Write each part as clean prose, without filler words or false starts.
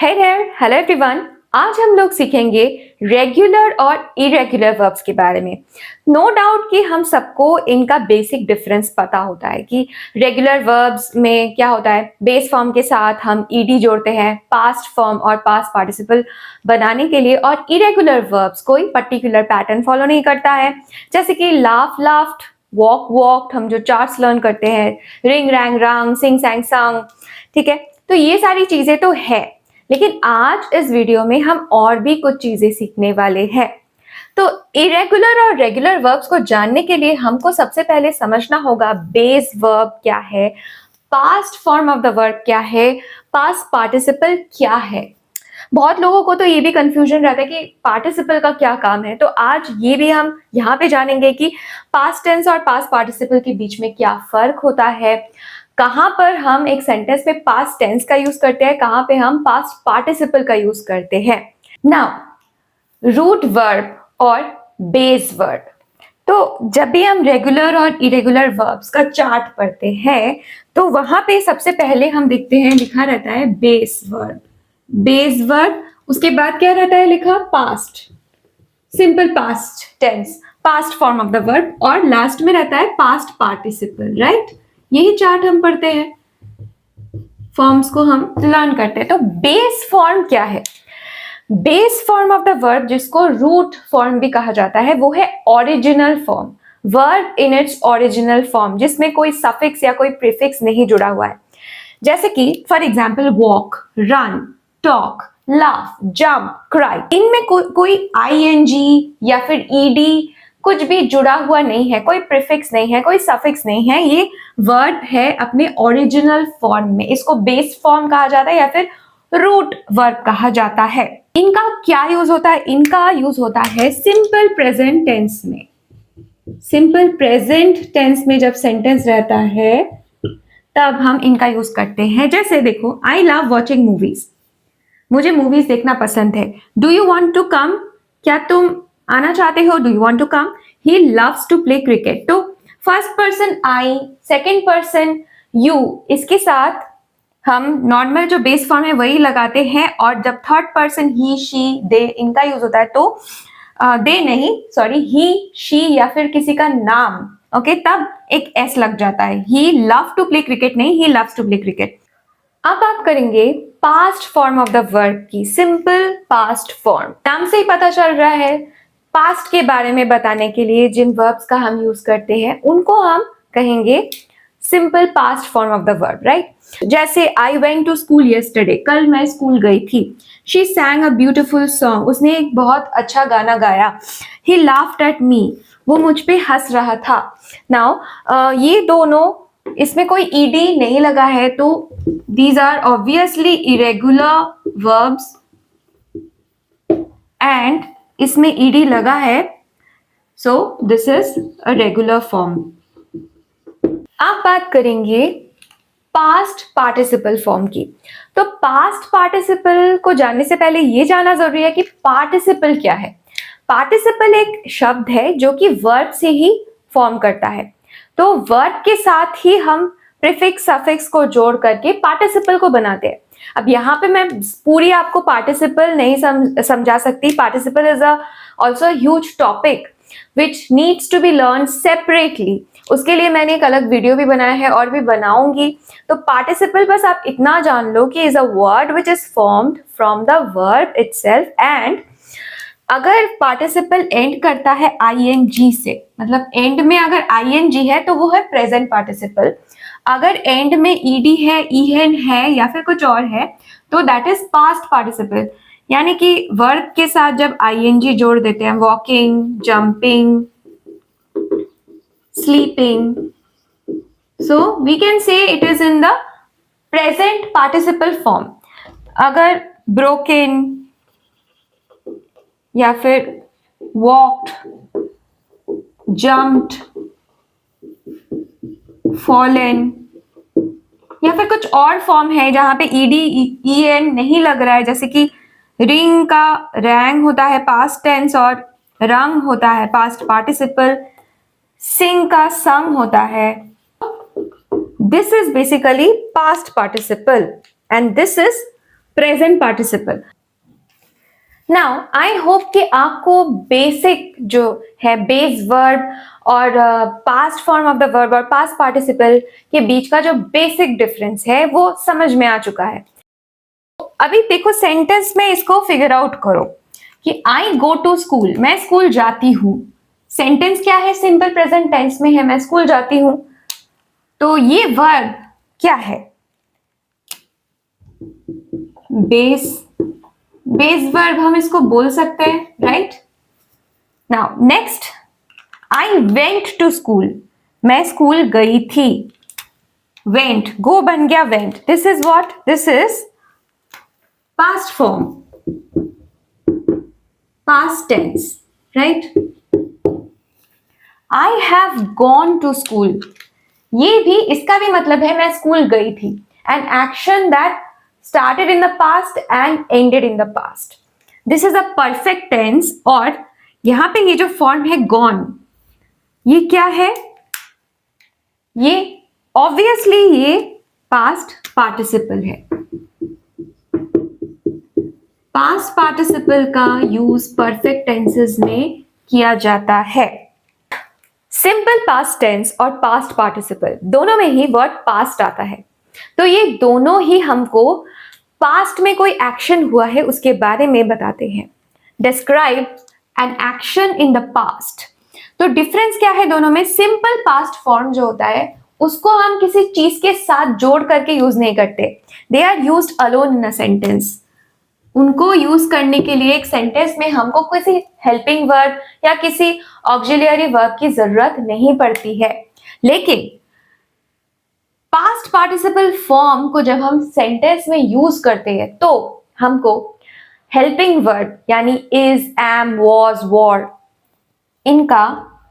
Hey there, hello everyone. आज हम लोग सीखेंगे रेगुलर और इरेगुलर वर्ब्स के बारे में। नो डाउट कि हम सबको इनका बेसिक डिफरेंस पता होता है कि रेगुलर वर्ब्स में क्या होता है, बेस फॉर्म के साथ हम ईडी जोड़ते हैं पास्ट फॉर्म और पास्ट पार्टिसिपल बनाने के लिए, और इरेगुलर वर्ब्स कोई पर्टिकुलर पैटर्न फॉलो नहीं करता है, जैसे कि लाफ लाफ्ड, वॉक वॉक्ड, हम जो चार्ट्स लर्न करते हैं, रिंग रैंग रंग, सिंग सैंग संग। ठीक है, तो ये सारी चीजें तो है, लेकिन आज इस वीडियो में हम और भी कुछ चीजें सीखने वाले हैं। तो इरेगुलर और रेगुलर वर्ब्स को जानने के लिए हमको सबसे पहले समझना होगा बेस वर्ब क्या है, past form of the verb क्या है, पास्ट पार्टिसिपल क्या है। बहुत लोगों को तो ये भी कंफ्यूजन रहता है कि पार्टिसिपल का क्या काम है, तो आज ये भी हम यहाँ पे जानेंगे कि पास्ट टेंस और पास्ट पार्टिसिपल के बीच में क्या फर्क होता है, कहाँ पर हम एक सेंटेंस में पास्ट टेंस का यूज करते हैं, कहाँ पे हम पास्ट पार्टिसिपल का यूज करते हैं। नाउ रूट वर्ब और बेस वर्ब। तो जब भी हम रेगुलर और इरेगुलर वर्ब्स का चार्ट पढ़ते हैं तो वहां पे सबसे पहले हम देखते हैं लिखा रहता है बेस वर्ब। बेस वर्ब, उसके बाद क्या रहता है लिखा, past, simple past tense, past form of the verb, और लास्ट में रहता है पास्ट पार्टिसिपल। राइट, यही चार्ट हम पढ़ते हैं, फॉर्म्स को हम लर्न करते हैं। तो बेस फॉर्म क्या है? Base form of the verb, जिसको रूट फॉर्म भी कहा जाता है, वो है original form, verb in its original form, जिसमें कोई सफिक्स या कोई प्रीफिक्स नहीं जुड़ा हुआ है। जैसे कि for example walk, run, talk, laugh, jump, cry, इनमें कोई आईएनजी या फिर ईडी कुछ भी जुड़ा हुआ नहीं है, कोई प्रीफिक्स नहीं है, कोई सफिक्स नहीं है। ये वर्ब है अपने ओरिजिनल फॉर्म में। इसको बेस फॉर्म कहा जाता है या फिर रूट वर्ब कहा जाता है। इनका क्या यूज होता है? इनका यूज होता है सिंपल प्रेजेंट टेंस में। सिंपल प्रेजेंट टेंस में जब सेंटेंस रहता है तब हम इनका यूज करते हैं। जैसे देखो, आई लव वॉचिंग मूवीज, मुझे मूवीज देखना पसंद है। Do you want to come, क्या तुम आना चाहते हो? Do you want to come. He loves to play cricket. तो first person I, second person you, इसके साथ हम नॉर्मल जो बेस फॉर्म है वही लगाते हैं, और जब थर्ड पर्सन ही, शी, दे, इनका यूज होता है तो दे नहीं, सॉरी, ही, शी या फिर किसी का नाम, ओके, तब एक एस लग जाता है। He love to play cricket नहीं, he loves to play cricket. अब बात करेंगे past form of the verb की, सिंपल पास्ट फॉर्म। नाम से ही पता चल रहा है, पास्ट के बारे में बताने के लिए जिन वर्ब्स का हम यूज करते हैं उनको हम कहेंगे simple past form of the verb. Right, जैसे I went to school yesterday, कल मैं स्कूल गई थी। She sang a beautiful song, उसने एक बहुत अच्छा गाना गाया। ही लाफ्ड एट मी, वो मुझ पे हंस रहा था। नाउ ये दोनों, इसमें कोई ईडी नहीं लगा है, तो these are obviously irregular verbs, and इसमें ईडी लगा है, so this is a regular form. अब बात करेंगे पास्ट पार्टिसिपल फॉर्म की। तो पास्ट पार्टिसिपल को जानने से पहले ये जानना जरूरी है कि पार्टिसिपल क्या है। पार्टिसिपल एक शब्द है जो कि वर्ब से ही फॉर्म करता है। तो वर्ब के साथ ही हम प्रीफिक्स सफिक्स को जोड़ करके पार्टिसिपल को बनाते हैं। अब यहाँ पे मैं पूरी आपको पार्टिसिपल नहीं समझा सकती। Participle is also huge topic which needs to be learn separately. उसके लिए मैंने एक अलग वीडियो भी बनाया है और भी बनाऊंगी। तो पार्टिसिपल बस आप इतना जान लो कि is a word which is formed from the verb itself, and अगर पार्टिसिपल एंड करता है आईएनजी से, मतलब एंड में अगर आईएनजी है तो वो है प्रेजेंट पार्टिसिपल। अगर एंड में ईडी है, ईएन है या फिर कुछ और है तो दैट इज पास्ट पार्टिसिपल। यानी कि वर्ब के साथ जब आईएनजी जोड़ देते हैं, walking, jumping, sleeping, so we can say it is in the present participle form. अगर ब्रोकन या फिर वॉक्ड, जम्प्ड, फॉलन या फिर कुछ और फॉर्म है जहां पे ईडी ईएन नहीं लग रहा है, जैसे कि रिंग का रैंग होता है पास्ट टेंस और रंग होता है पास्ट पार्टिसिपल, सिंग का संग होता है। This is basically past participle and this is present participle. Now I hope कि आपको बेसिक जो है बेस वर्ब और past form of the verb और पास्ट पार्टिसिपल के बीच का जो बेसिक डिफरेंस है वो समझ में आ चुका है। अभी देखो सेंटेंस में इसको फिगर आउट करो कि आई गो टू स्कूल, मैं स्कूल जाती हूं। सेंटेंस क्या है? सिंपल प्रेजेंट टेंस में है, मैं स्कूल जाती हूं। तो ये वर्ब क्या है? बेस वर्ब हम इसको बोल सकते हैं, right? Now next, I went to school, मैं स्कूल गई थी। वेंट, गो बन गया went. This is what? This is past form, past tense, right? I have gone to school, ये भी, इसका भी मतलब है मैं स्कूल गई थी। N action that started in the past and ended in the past. This is a perfect tense। और यहां पे ये जो फॉर्म है gone, ये क्या है? ये ऑब्वियसली ये पास्ट पार्टिसिपल है। पास्ट पार्टिसिपल का यूज परफेक्ट टेंसेस में किया जाता है। सिंपल पास्ट टेंस और पास्ट पार्टिसिपल दोनों में ही वर्ड पास्ट आता है, तो ये दोनों ही हमको पास्ट में कोई एक्शन हुआ है उसके बारे में बताते हैं। Describe an action in the past. तो डिफरेंस क्या है दोनों में? सिंपल पास्ट फॉर्म जो होता है उसको हम किसी चीज के साथ जोड़ करके यूज नहीं करते। They are used alone in a sentence. उनको यूज करने के लिए एक सेंटेंस में हमको किसी हेल्पिंग वर्ब या किसी ऑक्सिलियरी वर्ब की जरूरत नहीं पड़ती है। लेकिन पास्ट पार्टिसिपल फॉर्म को जब हम सेंटेंस में यूज करते हैं तो हमको हेल्पिंग वर्ब यानी इज, एम, वॉज, वॉर इनका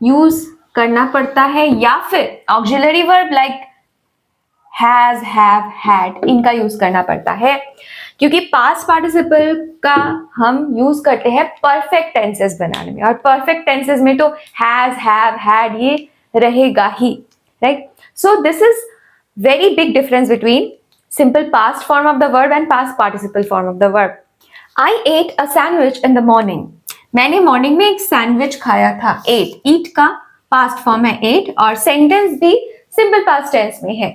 यूज करना पड़ता है, या फिर auxiliary verb like has, have, had इनका यूज करना पड़ता है। क्योंकि पास्ट पार्टिसिपल का हम यूज करते हैं परफेक्ट टेंसेस बनाने में, और परफेक्ट टेंसेस में तो हैज, हैव, हैड ये रहेगा ही, right? So this is very big difference between simple past form of the verb and past participle form of the verb. I ate a sandwich in the morning. मैंने morning में एक sandwich खाया था। ate, eat का past form है ate, और sentence भी simple past tense में है।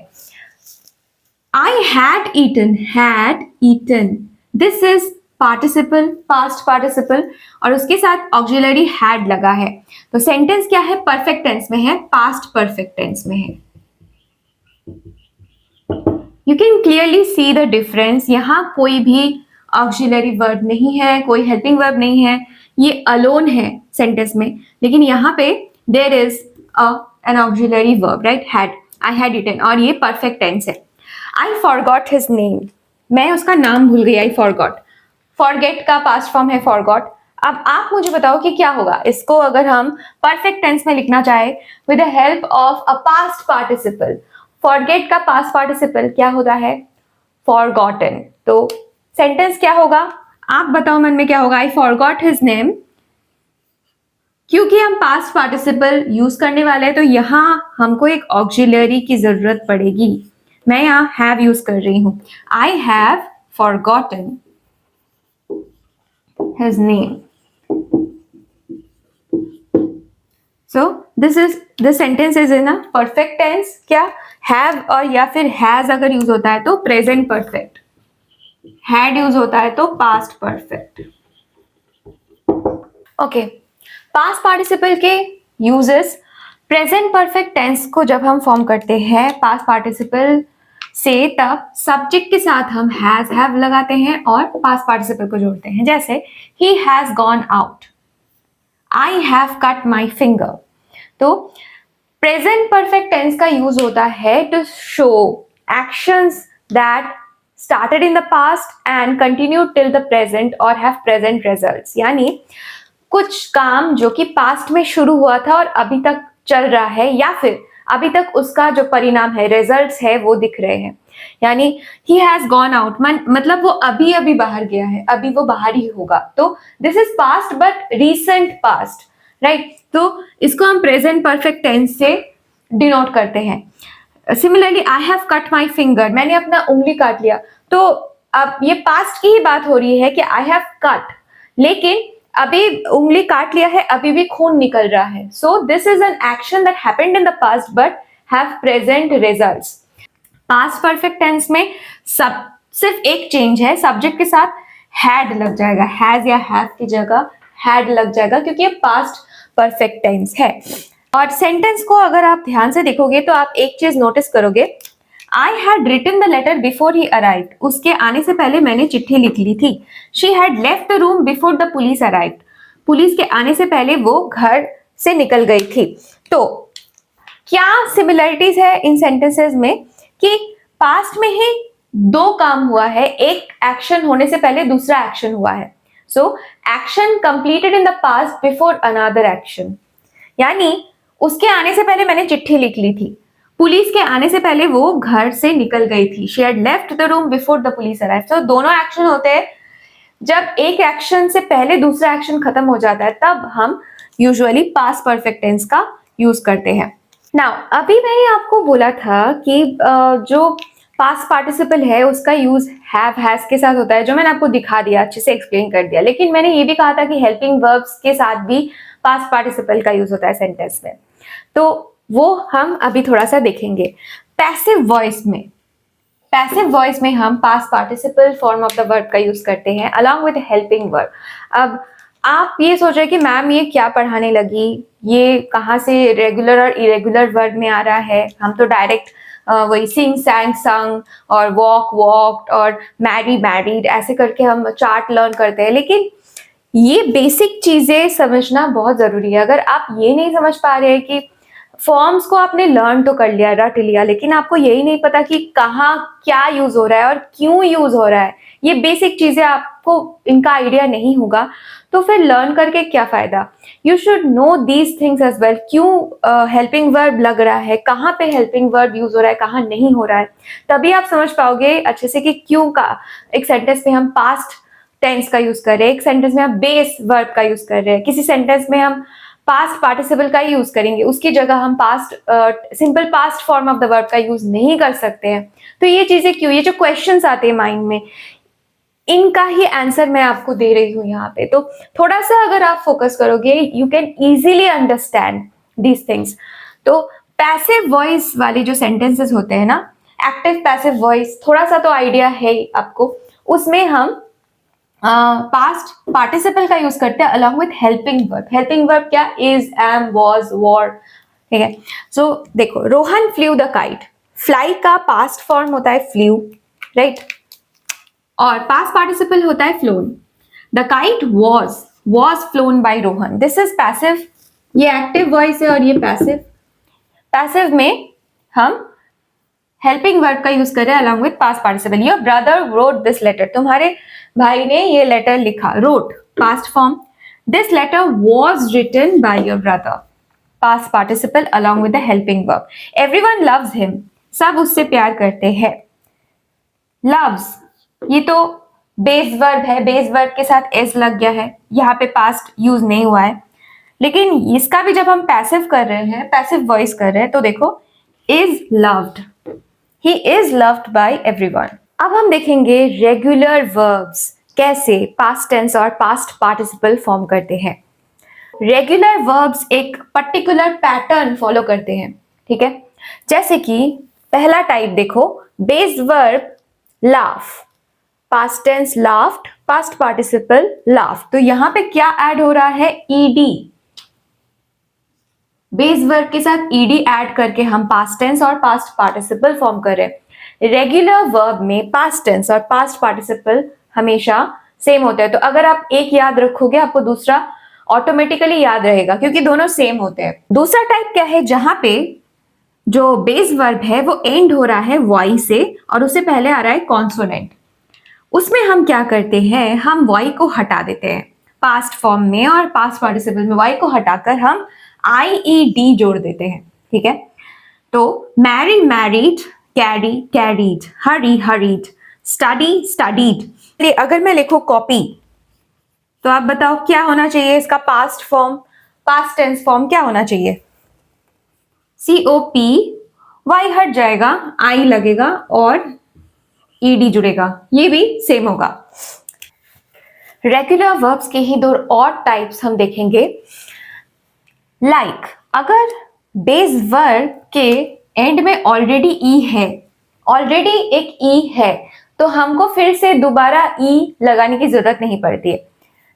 I had eaten. This is participle, past participle, और उसके साथ auxiliary had लगा है। तो सेंटेंस क्या है? परफेक्ट टेंस में है, पास्ट परफेक्ट टेंस में है। You can clearly see the difference। यहाँ कोई भी auxiliary verb नहीं है, कोई helping verb नहीं है, ये alone है सेंटेंस में। लेकिन यहाँ पे there is an auxiliary verb, right? Had, I had eaten, और ये perfect tense है। I forgot his name, मैं उसका नाम भूल गई। I forgot, forget का past form है forgot। अब आप मुझे बताओ कि क्या होगा इसको अगर हम perfect tense में लिखना चाहे with the help of a past participle। Forget का पास्ट पार्टिसिपल क्या होता है? फॉरगॉटन। तो सेंटेंस क्या होगा? आप बताओ मन में क्या होगा? I forgot his name. क्योंकि हम पास्ट पार्टिसिपल यूज करने वाले हैं तो यहां हमको एक ऑक्सिलरी की जरूरत पड़ेगी। मैं यहां हैव यूज कर रही हूं। I have forgotten his name. So this sentence is in a perfect tense। क्या have और या फिर has अगर यूज होता है तो present perfect, had यूज होता है तो past perfect। Okay, past participle के uses। present perfect tense को जब हम फॉर्म करते हैं past participle से, तब सब्जेक्ट के साथ हम has, have लगाते हैं और past participle को जोड़ते हैं। जैसे he has gone out, I have cut my finger। तो प्रेजेंट परफेक्ट टेंस का यूज होता है to show actions that started in the past and continue till the present और हैव प्रेजेंट रिजल्ट्स। यानी कुछ काम जो कि पास्ट में शुरू हुआ था और अभी तक चल रहा है, या फिर अभी तक उसका जो परिणाम है, रिजल्ट्स है, वो दिख रहे हैं। यानी ही हैज गॉन आउट मतलब वो अभी अभी बाहर गया है, अभी वो बाहर ही होगा। तो this is past but recent past, right? तो इसको हम प्रेजेंट परफेक्ट टेंस से डिनोट करते हैं। Similarly I have cut my finger, मैंने अपना उंगली काट लिया। तो अब ये पास्ट की ही बात हो रही है कि आई हैव कट, लेकिन अभी उंगली काट लिया है, अभी भी खून निकल रहा है. So this is an action that happened in the past but have present results. Past perfect tense में सब सिर्फ एक चेंज है, सब्जेक्ट के साथ हैड लग जाएगा, हैज या हैव की जगह हैड लग जाएगा, क्योंकि ये पास्ट परफेक्ट टेंस है. और सेंटेंस को अगर आप ध्यान से देखोगे तो आप एक चीज नोटिस करोगे, I had written the letter before he arrived, उसके आने से पहले मैंने चिट्ठी लिख ली थी. She had left the room before the police arrived, police के आने से पहले वो घर से निकल गई थी. तो क्या सिमिलरिटीज है इन सेंटेंसेस में कि पास्ट में ही दो काम हुआ है, एक एक्शन होने से पहले दूसरा एक्शन हुआ है. So action completed in the past before another action, यानी उसके आने से पहले मैंने चिट्ठी लिख ली थी, पुलिस के आने से पहले वो घर से निकल गई थी. She had left the room before the police arrived. तो दोनों एक्शन होते हैं, जब एक एक्शन से पहले दूसरा एक्शन खत्म हो जाता है तब हम यूजुअली पास्ट परफेक्ट टेंस का यूज करते हैं. नाउ अभी मैंने आपको बोला था कि जो पास्ट पार्टिसिपल है उसका यूज हैव हैज के साथ होता है, जो मैंने आपको दिखा दिया, अच्छे से एक्सप्लेन कर दिया. लेकिन मैंने ये भी कहा था कि हेल्पिंग वर्ब्स के साथ भी पास्ट पार्टिसिपल का यूज होता है सेंटेंस में. तो वो हम अभी थोड़ा सा देखेंगे. पैसिव वॉइस में हम past participle form of the verb का यूज करते हैं अलॉन्ग विद हेल्पिंग वर्ब. अब आप ये सोच रहे कि मैम ये क्या पढ़ाने लगी, ये कहाँ से रेगुलर और इरेगुलर वर्ब में आ रहा है, हम तो डायरेक्ट वही सिंग सैंग संग और वॉक वॉक्ड और मैरी मैरीड ऐसे करके हम चार्ट लर्न करते हैं. लेकिन ये बेसिक चीजें समझना बहुत जरूरी है. अगर आप ये नहीं समझ पा रहे हैं कि फॉर्म्स को आपने लर्न तो कर लिया, रट लिया, लेकिन आपको यही नहीं पता कि कहाँ क्या यूज हो रहा है और क्यों यूज हो रहा है, ये बेसिक चीजें आपको इनका आइडिया नहीं होगा, तो फिर लर्न करके क्या फायदा. You should know these things as well. क्यों हेल्पिंग वर्ब लग रहा है, कहाँ पे हेल्पिंग वर्ब यूज हो रहा है, कहाँ नहीं हो रहा है, तभी आप समझ पाओगे अच्छे से कि क्यों का एक सेंटेंस में हम पास्ट टेंस का यूज कर रहे हैं, एक सेंटेंस में हम बेस वर्ब का यूज कर रहे हैं, किसी सेंटेंस में हम पास्ट पार्टिसिपल का ही यूज करेंगे, उसकी जगह हम simple past form of the verb का यूज नहीं कर सकते हैं. तो ये चीजें क्यों, ये जो क्वेश्चंस आते हैं माइंड में, इनका ही आंसर मैं आपको दे रही हूँ यहाँ पे. तो थोड़ा सा अगर आप फोकस करोगे you can easily understand these things. तो पैसिव वॉइस वाले जो सेंटेंसेस होते हैं ना, एक्टिव पैसिव वॉइस, थोड़ा सा तो आइडिया है ही आपको. उसमें हम पास्ट पार्टिसिपल का यूज करते हैं along with helping verb. Helping verb क्या, इज, एम, वॉज, वॉर. ठीक है. सो देखो, Rohan flew the kite, fly का पास्ट फॉर्म होता है फ्लू, राइट, और पास्ट पार्टिसिपल होता है flown. The kite was flown by Rohan. This is passive. ये एक्टिव वॉइस है और ये पैसिव. पैसिव में हम हेल्पिंग वर्ब का यूज कर रहे हैं along with past participle. Your brother wrote this letter, तुम्हारे भाई ने ये लेटर लिखा. Wrote past form. This letter was written by your brother, past participle along with the helping verb. Everyone loves him, सब उससे प्यार करते हैं. लव्स, ये तो बेस वर्ब है, बेस वर्ब के साथ एस लग गया है, यहाँ पे पास्ट यूज नहीं हुआ है. लेकिन इसका भी जब हम पैसिव कर रहे हैं, पैसिव वॉइस कर रहे हैं, तो देखो, is loved, he is loved by everyone. अब हम देखेंगे रेगुलर वर्ब्स कैसे पास्ट टेंस और पास्ट पार्टिसिपल फॉर्म करते हैं. रेगुलर वर्ब्स एक पर्टिकुलर पैटर्न फॉलो करते हैं. ठीक है. जैसे कि पहला टाइप देखो, base verb laugh, past tense laughed, past participle laugh. तो यहां पे क्या ऐड हो रहा है, ईडी. बेस वर्ब के साथ ईडी ऐड करके हम पास्ट टेंस और पास्ट पार्टिसिपल फॉर्म कर रहे हैं. रेगुलर वर्ब में पास्ट टेंस और पास्ट पार्टिसिपल हमेशा सेम होता है. तो अगर आप एक याद रखोगे आपको दूसरा ऑटोमेटिकली याद रहेगा, क्योंकि दोनों सेम होते हैं. दूसरा टाइप क्या है, जहां पे जो बेस वर्ब है वो एंड हो रहा है वाई से और उससे पहले आ रहा है कॉन्सोनेंट. उसमें हम क्या करते हैं, हम वाई को हटा देते हैं पास्ट फॉर्म में, और पास्ट पार्टिसिपल में वाई को हटाकर हम IED जोड़ देते हैं. ठीक है. तो मैरी मैरिड, कैरी कैरीड, हरी हरीड, स्टडी स्टडीड. अगर मैं लिखूं कॉपी, तो आप बताओ क्या होना चाहिए इसका past form, past tense form क्या होना चाहिए, COP. वाई हट जाएगा, आई लगेगा और ईडी जुड़ेगा, ये भी सेम होगा। रेगुलर वर्ब्स के ही दो और टाइप्स हम देखेंगे। लाइक अगर बेस वर्ब के एंड में ऑलरेडी ई है, ऑलरेडी एक ई है, तो हमको फिर से दोबारा ई लगाने की जरूरत नहीं पड़ती है,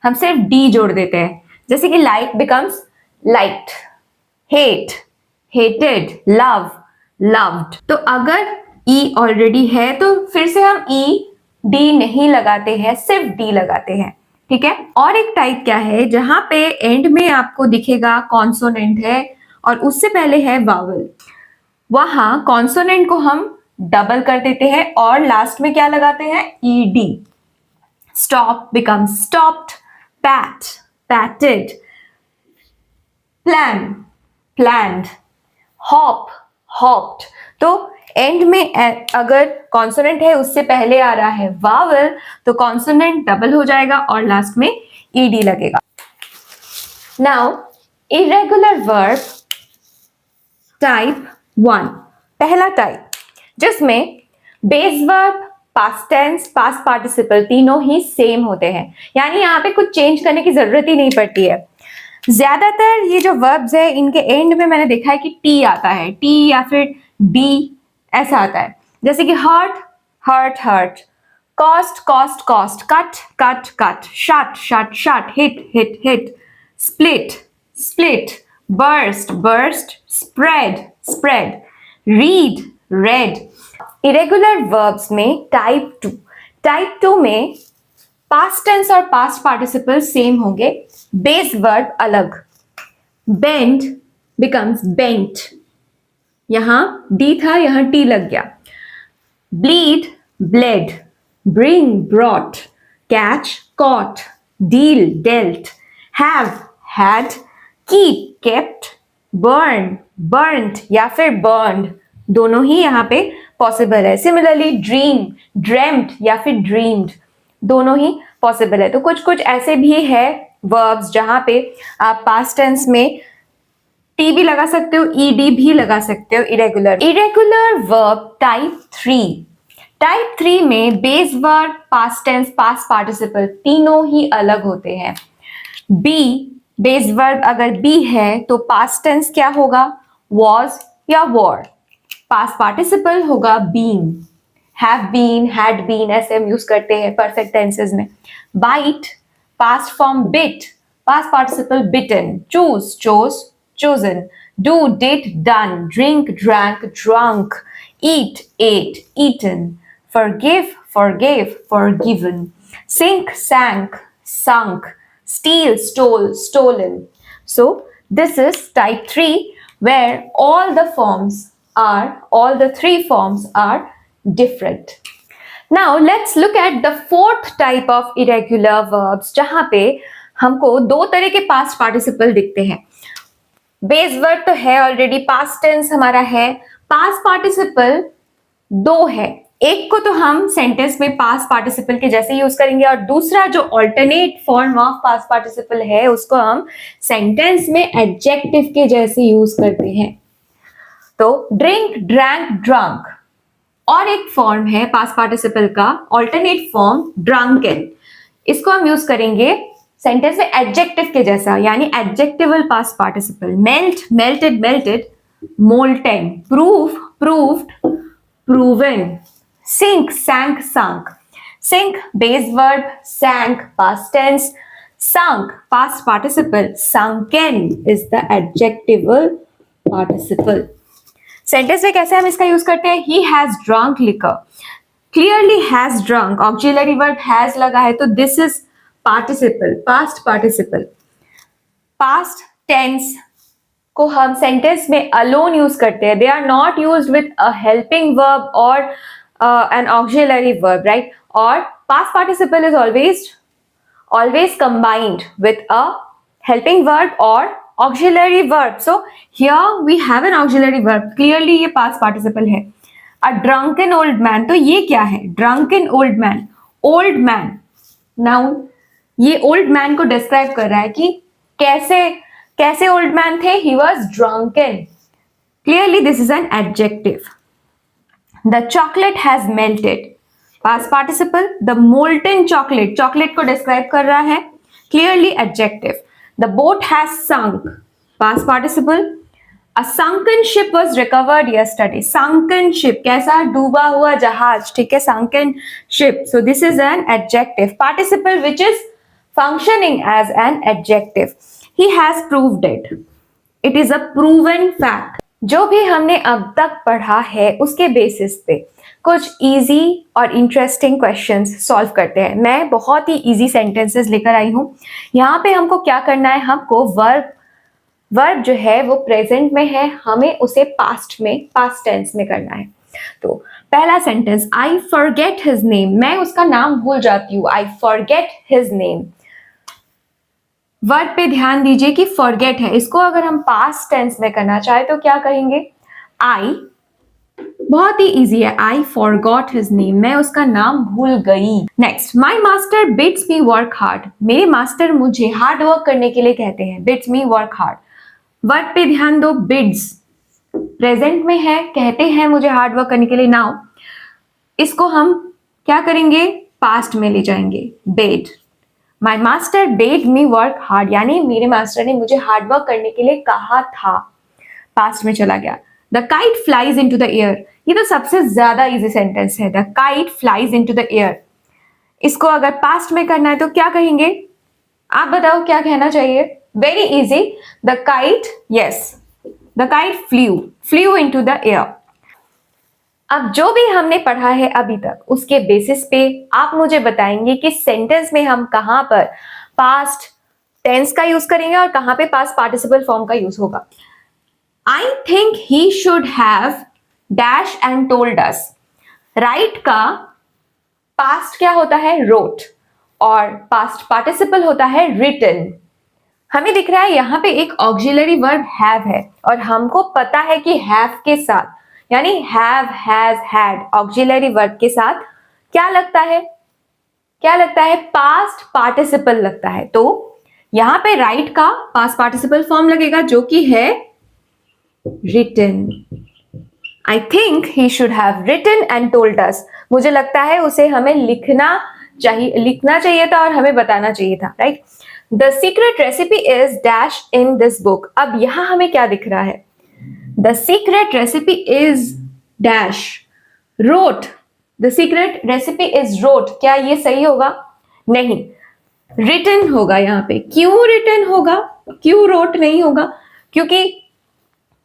हम सिर्फ डी जोड़ देते हैं। जैसे कि like becomes liked, hate hated, love loved. तो अगर ई ऑलरेडी है तो फिर से हम ई डी नहीं लगाते हैं, सिर्फ डी लगाते हैं, ठीक है। और एक टाइप क्या है जहां पे एंड में आपको दिखेगा कॉन्सोनेंट है और उससे पहले है वावल, वहां कॉन्सोनेंट को हम डबल कर देते हैं और लास्ट में क्या लगाते हैं, ED. Stop becomes stopped, PAT पैटेड, plan planned, hop hopped. तो एंड में अगर कॉन्सोनेंट है उससे पहले आ रहा है वावल, तो कॉन्सोनेंट डबल हो जाएगा और लास्ट में ईडी लगेगा। नाउ इरेगुलर वर्ब टाइप 1, पहला टाइप जिसमें base verb, past tense, past participle तीनों ही सेम होते हैं, यानी यहाँ पे कुछ चेंज करने की जरूरत ही नहीं पड़ती है। ज्यादातर ये जो वर्ब्स है इनके एंड में मैंने देखा है कि टी आता है, टी या फिर डी ऐसा आता है। जैसे कि hurt hurt hurt, cost cost cost, cut cut cut, shut shut shut, hit hit hit, split split, burst burst, spread spread, read read. Irregular verbs में टाइप टू में पास्ट टेंस और पास्ट पार्टिसिपल सेम होंगे, base verb अलग। Bend becomes bent, यहां D था यहां T लग गया। Bleed bled, bring brought, catch caught, deal dealt, have had, keep kept, burn burned या फिर बर्न्ड, दोनों ही यहाँ पे पॉसिबल है। सिमिलरली ड्रीम ड्रेम्ड या फिर ड्रीम्ड, दोनों ही पॉसिबल है। तो कुछ कुछ ऐसे भी है वर्ब्स जहां पे आप पास्ट टेंस में टी भी लगा सकते हो, ईडी भी लगा सकते हो। इरेगुलर वर्ब टाइप 3 में base verb, past tense, past participle तीनों ही अलग होते हैं। बी बेस वर्ब अगर बी है तो पास्ट टेंस क्या होगा, वॉज या वॉर। पास्ट पार्टिसिपल होगा been, have been, had been, ऐसे हम यूज करते हैं परफेक्ट टेंसेस में। Bite past form bit, past participle bitten. Choose chose chosen, do did done, drink drank drunk, eat ate eaten, forgive forgave forgiven, sink sank sunk, steal stole stolen. So this is type 3 where all the three forms are different. Now let's look at the fourth type of irregular verbs जहां पे हमको दो तरह के past participle दिखते हैं। Base verb तो है ऑलरेडी, पास्ट टेंस हमारा है, पास्ट पार्टिसिपल दो है, एक को तो हम सेंटेंस में पास्ट पार्टिसिपल के जैसे यूज करेंगे और दूसरा जो alternate form of past participle है उसको हम सेंटेंस में एडजेक्टिव के जैसे यूज करते हैं। तो ड्रिंक ड्रैंक ड्रंक, और एक फॉर्म है पास्ट पार्टिसिपल का ऑल्टरनेट फॉर्म ड्रंकन, इसको हम यूज करेंगे सेंटेंस में एडजेक्टिव के जैसा, यानी adjectival past participle. Melt melted melted, molten, proof proved proven, sink sank sunk. Sink base verb, sank past tense, sunk past participle, sunken is the adjectival participle। Sentence में कैसे हम इसका use करते हैं, he has drunk liquor, clearly has drunk, auxiliary verb has लगा है तो this is participle, past participle. Past tense को हम सेंटेंस में अलोन यूज करते हैं, they are not used with a helping verb और एन ऑक्सिलरी वर्ब, राइट। और past participle is always combined with a helping verb or auxiliary verb. So here we have an auxiliary verb, clearly ये past participle है। A drunken old man, तो ये क्या है, drunken old man, old man noun, ये old man को describe कर रहा है कि कैसे old man थे, he was drunken, clearly this is an adjective। The chocolate has melted, past participle, the molten chocolate, chocolate को डिस्क्राइब कर रहा है, clearly adjective. The boat has sunk, past participle. A sunken ship was recovered yesterday. sunken ship, कैसा डूबा हुआ जहाज, ठीक है, sunken ship. So this is an adjective participle which is functioning as an adjective. He has proved it. It is a proven fact. जो भी हमने अब तक पढ़ा है उसके बेसिस पे कुछ इजी और इंटरेस्टिंग क्वेश्चंस सॉल्व करते हैं. मैं बहुत ही इजी सेंटेंसेस लेकर आई हूँ. यहाँ पे हमको क्या करना है, हमको वर्ब जो है वो प्रेजेंट में है, हमें उसे पास्ट में, पास्ट टेंस में करना है. तो पहला sentence, I forget his name, मैं उसका नाम भूल जाती हूँ. I forget his name. Verb पे ध्यान दीजिए कि फॉरगेट है, इसको अगर हम पास्ट टेंस में करना चाहे तो क्या कहेंगे, आई. बहुत ही इजी है, आई फॉरगॉट हिज नेम, मैं उसका नाम भूल गई. Next, my master bids me work hard, मेरे मास्टर मुझे हार्ड वर्क करने के लिए कहते हैं. Bids me work hard. Verb पे ध्यान दो, बिड्स प्रेजेंट में है, कहते हैं मुझे हार्ड वर्क करने के लिए. नाउ इसको हम क्या करेंगे, पास्ट में ले जाएंगे. Bed, my master bed me work hard, यानी मेरे मास्टर ने मुझे हार्ड वर्क करने के लिए कहा था, पास्ट में चला गया. The kite flies into the air, ये तो सबसे ज्यादा इजी सेंटेंस है. The kite flies into the air. इसको अगर पास्ट में करना है तो क्या कहेंगे, आप बताओ क्या कहना चाहिए. Very easy, the kite, yes, the kite flu into the air. अब जो भी हमने पढ़ा है अभी तक उसके बेसिस पे आप मुझे बताएंगे कि सेंटेंस में हम कहां पर पास्ट टेंस का यूज करेंगे और कहां पे पास्ट पार्टिसिपल फॉर्म का यूज होगा. आई think he should have dash and told us. Right का पास्ट क्या होता है, रोट, और पास्ट पार्टिसिपल होता है रिटन. हमें दिख रहा है यहाँ पे एक ऑक्सिलरी वर्ब हैव है और हमको पता है कि हैव के साथ, यानी have, has, had, auxiliary verb के साथ क्या लगता है, क्या लगता है, पास्ट पार्टिसिपल लगता है. तो यहाँ पे राइट का पास्ट पार्टिसिपल फॉर्म लगेगा जो कि है written. I think he should have written and told us, मुझे लगता है उसे हमें लिखना चाहिए था और हमें बताना चाहिए था. Right. The secret recipe is dash in this book. अब यहां हमें क्या दिख रहा है, the secret recipe is dash wrote. The secret recipe is wrote, क्या ये सही होगा, नहीं, रिटन होगा यहाँ पे. क्यों रिटन होगा, क्यों रोट नहीं होगा, क्योंकि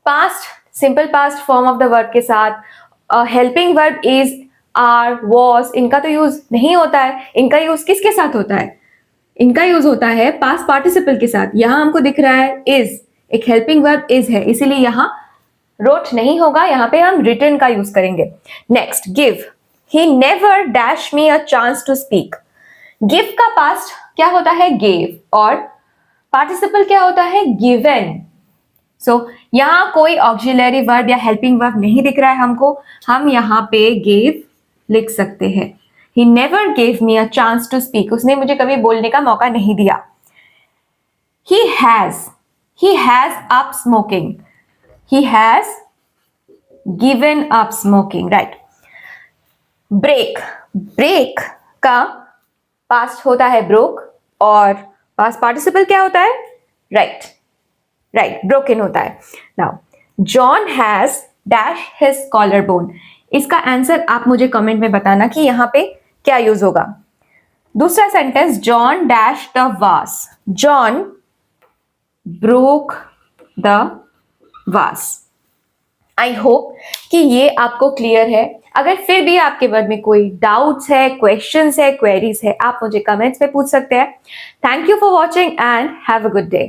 past, simple past form of the verb के साथ helping verb is, are, was, इनका तो यूज नहीं होता है. इनका यूज किसके साथ होता है, इनका यूज होता है पास्ट पार्टिसिपल के साथ. यहां हमको दिख रहा है इज, एक हेल्पिंग वर्ब इज है, इसीलिए यहां रोट नहीं होगा, यहां पे हम रिटन का यूज करेंगे. Next, give, he never dash me a chance to speak. Give का पास्ट क्या होता है, गेव, और पार्टिसिपल क्या होता है, गिवन. सो यहां कोई ऑक्सिलरी वर्ब या हेल्पिंग वर्ब नहीं दिख रहा है हमको, हम यहां पे गेव लिख सकते हैं. He never gave me a chance to speak. उसने मुझे कभी बोलने का मौका नहीं दिया. He has up smoking. He has given up smoking. Right. break का पास्ट होता है broke और पास्ट पार्टिसिपल क्या होता है, right, broken होता है. Now, John has dash his collarbone. इसका आंसर आप मुझे कमेंट में बताना कि यहाँ पे क्या यूज होगा. दूसरा सेंटेंस, जॉन डैश द वास. जॉन ब्रोक द वास. आई होप कि ये आपको क्लियर है. अगर फिर भी आपके वर्ड में कोई डाउट्स है, क्वेश्चंस है, क्वेरीज है, आप मुझे कमेंट्स में पूछ सकते हैं. Thank you for watching and have a good day.